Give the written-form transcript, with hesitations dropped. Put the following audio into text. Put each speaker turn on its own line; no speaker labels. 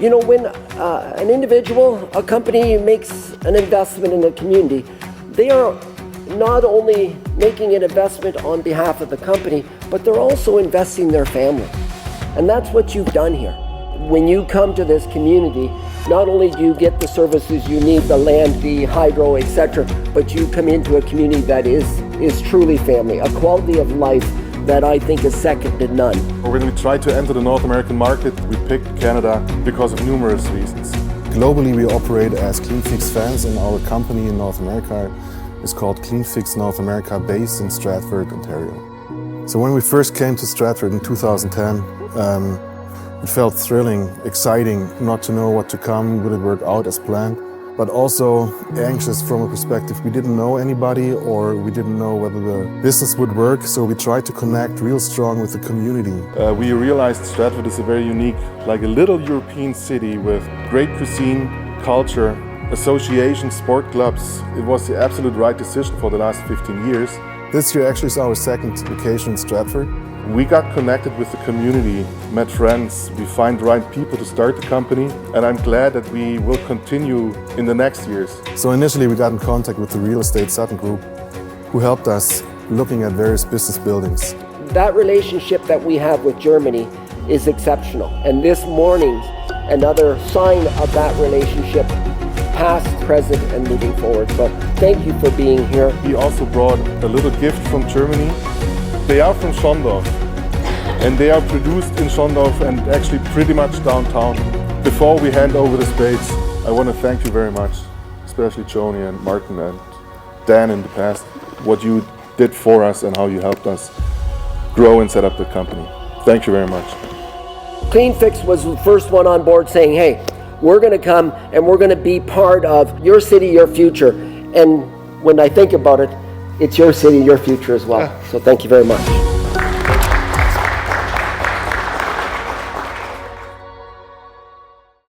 You know, when an individual, a company makes an investment in a community, they are not only making an investment on behalf of the company, but they're also investing their family. And that's what you've done here. When you come to this community, not only do you get the services you need, the land, the hydro, etc., but you come into a community that is truly family, a quality of life that I think is second to none.
When we try to enter the North American market, we picked Canada because of numerous reasons.
Globally, we operate as Cleanfix fans, and our company in North America is called Cleanfix North America, based in Stratford, Ontario. So when we first came to Stratford in 2010, it felt thrilling, exciting, not to know what to come, would it work out as planned, but also anxious from a perspective. We didn't know anybody, or we didn't know whether the business would work, so we tried to connect real strong with the community.
We realized Stratford is a very unique, like a little European city with great cuisine, culture, associations, sport clubs. It was the absolute right decision for the last 15 years.
This year actually is our second vacation in Stratford.
We got connected with the community, met friends, we find the right people to start the company, and I'm glad that we will continue in the next years.
So initially we got in contact with the Real Estate Sutton Group, who helped us looking at various business buildings.
That relationship that we have with Germany is exceptional. And this morning, another sign of that relationship, past, present, and moving forward. So thank you for being here.
He also brought a little gift from Germany. They are from Schondorf, and they are produced in Schondorf and actually pretty much downtown. Before we hand over the spades, I want to thank you very much, especially Joni and Martin and Dan in the past, what you did for us and how you helped us grow and set up the company. Thank you very much.
Cleanfix was the first one on board saying, hey, we're going to come and we're going to be part of your city, your future. And when I think about it, it's your city, your future as well. So thank you very much.